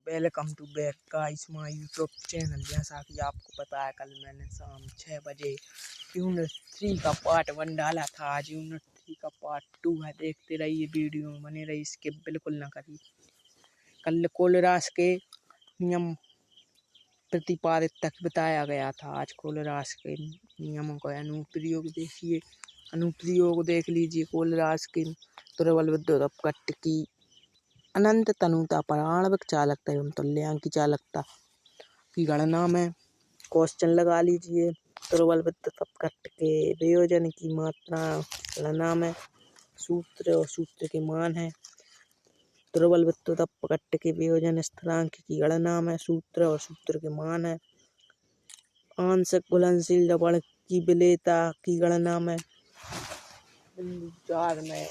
Welcome to back guys my YouTube channel. जैसा कि आपको पता है, कल मैंने शाम 6 बजे यूनिट 3 का पार्ट 1 डाला था। आज यूनिट 3 का पार्ट 2 है। देखते रहिए, वीडियो में बने रहिए, स्किप बिल्कुल ना करिए। कल कोलरास के नियम प्रतिपादित तक बताया गया था। आज कोलरास के नियमों का अनुप्रयोग देखिए, अनुप्रयोग देख लीजिए। कोलरास के प्रबल विद्युत अपकट की अनंत तनुता पर आणविक चालकता एवं तुल्यांक की चालकता की गणना में क्वेश्चन लगा लीजिए। प्रबल विद्युत अपकट के वियोजन की मात्रा गणना में सूत्र और सूत्र के मान है। प्रबल विद्युत अपकट के वियोजन स्थिरांक की गणना में सूत्र और सूत्र के मान है। आंशिक घुलनशील लवण की विलेयता की गणना में बिंदु 4 में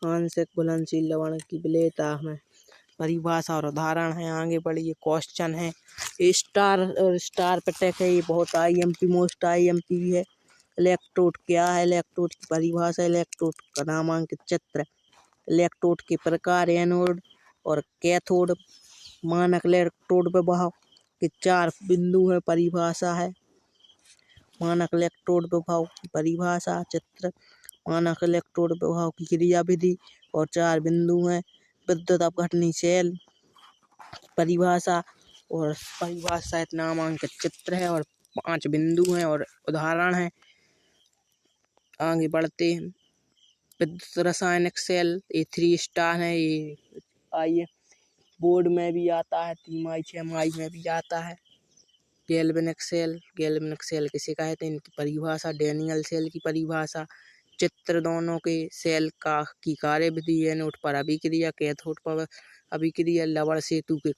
आंशिक घुलनशील लवण की विलेयता में परिभाषा और उदाहरण है। आगे बढ़िए, क्वेश्चन है। स्टार और स्टार पटक है, ये बहुत आईएमपी मोस्ट आईएमपी है। इलेक्ट्रोड क्या है? इलेक्ट्रोड की परिभाषा, इलेक्ट्रोड का नामांकित चित्र, इलेक्ट्रोड के प्रकार, एनोड और कैथोड, मानक इलेक्ट्रोड विभव के 4 बिंदु है, परिभाषा है। मानक इलेक्ट्रोड विभव की परिभाषा, चित्र, मानक इलेक्ट्रोड विभव की क्रियाविधि और 4 बिंदु हैं। विद्युत अपघटनी सेल परिभाषा और परिभाषा सहित नामांकित चित्र है और 5 बिंदु हैं और उदाहरण है। आगे बढ़ते हैं। विद्युत रासायनिक सेल, ये 3 स्टार है। ये आइए बोर्ड में भी आता है, 3 6 में भी आता है। गैल्वेनिक सेल, गैल्वेनिक सेल किसे कहते हैं, इनकी परिभाषा, डैनियल सेल की परिभाषा, चित्र दोनों के सेल का की कार्यविधि, एनोड पर अभिक्रिया, कैथोड पर अभिक्रिया, लवण सेतु के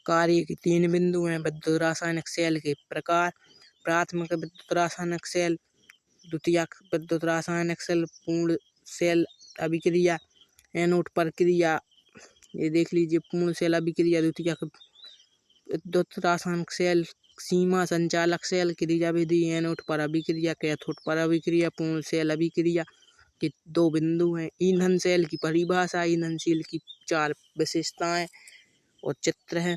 कार्य के 3 बिंदु हैं। विद्युत रासायनिक सेल के प्रकार, प्राथमिक विद्युत रासायनिक सेल, द्वितीयक विद्युत रासायनिक सेल, पूर्ण सेल अभिक्रिया, एनोड पर क्रिया, ये देख लीजिए, पूर्ण सेल अभिक्रिया, द्वितीयक विद्युत रासायनिक सेल, सीमा संचालक सेल, क्रियाविधि, एनोड पर अभिक्रिया, कैथोड पर अभिक्रिया, पूर्ण सेल अभिक्रिया के 2 बिंदु हैं। ईंधन सेल की परिभाषा, ईंधन सेल की 4 विशेषताएं और चित्र है।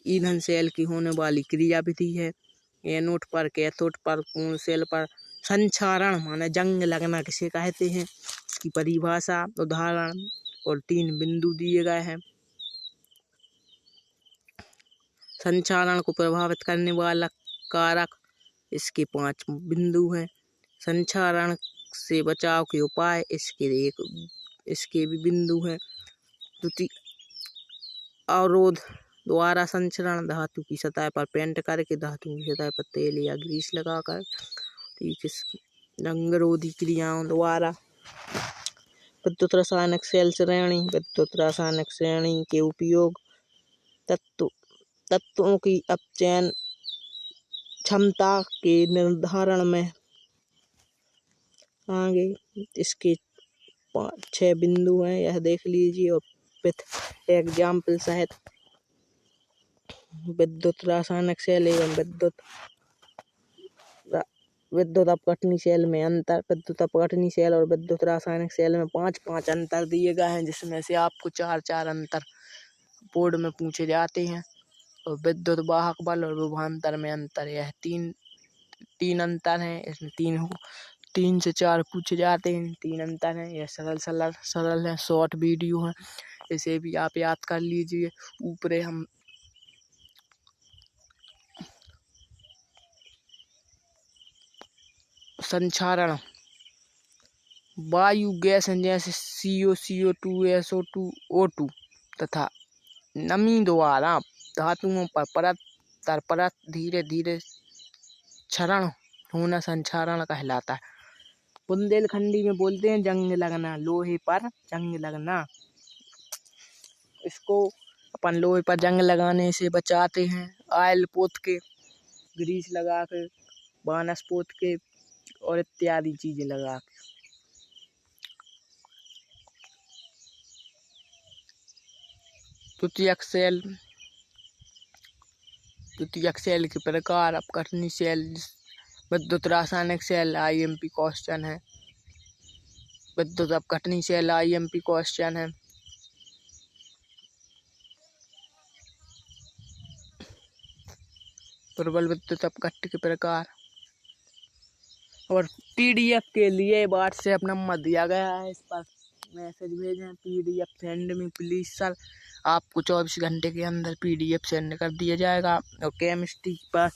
ईंधन सेल की होने वाली क्रियाविधि है, एनोड पर, कैथोड पर, पूर्ण सेल पर संचारण माने जंग लगना किसे कहते हैं, इसकी परिभाषा, उदाहरण और 3 बिंदु दिए गए हैं। संचारण को प्रभावित करने वाला कारक, इसके 5 बिंदु हैं। संचारण से बचाव के उपाय, इसके भी बिंदु हैं। द्वितीय अवरोध द्वारा संचरण, धातु की सतह पर पेंट करके, धातु की सतह पर तेल या ग्रीस लगाकर, रंगरोधी क्रियाओं द्वारा। विद्युत रासायनिक सेल श्रेणी, विद्युत रासायनिक श्रेणी के उपयोग तत्वों की अपचयन क्षमता के निर्धारण में। आगे इसके 6 बिंदु हैं, यह देख लीजिए और विथ एग्जाम्पल सहित। विद्युत रासायनिक सेल एवं विद्युत अपघटनी सेल में अंतर। विद्युत अपघटनी सेल और विद्युत रासायनिक सेल में 5 अंतर दिए गए हैं, जिसमें से आपको 4 अंतर बोर्ड में पूछे जाते हैं। और विद्युत वाहक बल और विभवांतर में अंतर, यह 3 अंतर हैं। इसमें 3 से 4 पूछे जाते हैं, 3 अंतर हैं। यह सरल है, शॉर्ट वीडियो है, इसे भी आप याद कर लीजिए। ऊपरे हम संचारण, वायु गैस जैसे CO, CO2, SO2, O2 तथा नमी द्वारा धातुओं पर परत दर परत धीरे धीरे क्षरण होना संचारण कहलाता है। बुंदेलखंडी में बोलते हैं जंग लगना, लोहे पर जंग लगना। इसको अपन लोहे पर जंग लगाने से बचाते हैं, ऑयल पोत के, ग्रीस लगा के, बानस पोत के और इत्यादि चीजें लगा के। द्वितीयक सेल के प्रकार, अपघटनी सेल, विद्युत रासायनिक सेल आईएमपी क्वेश्चन है। विद्युत अपघटनी सेल आईएमपी क्वेश्चन है। प्रबल विद्युत अपघट्ट के प्रकार। और PDF के लिए व्हाट्सएप नंबर दिया गया है, इस पर मैसेज भेजें PDF सेंड में प्लीज सर। आपको 24 घंटे के अंदर PDF सेंड कर दिया जाएगा। और केमिस्ट्री पर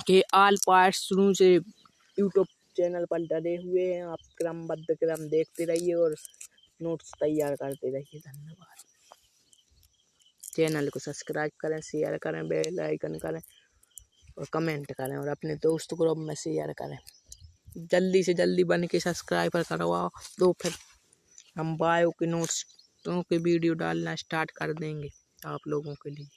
के ऑल पार्ट्स शुरू से यूट्यूब चैनल पर डले हुए हैं। आप क्रमबद्ध क्रम देखते रहिए और नोट्स तैयार करते रहिए। धन्यवाद। चैनल को सब्सक्राइब करें, शेयर करें, बेल आइकन करें और कमेंट करें और अपने दोस्त ग्रुप में शेयर करें। जल्दी से जल्दी बन के सब्सक्राइबर करवाओ तो फिर हम बायो के नोट्स के वीडियो डालना स्टार्ट कर देंगे आप लोगों के लिए।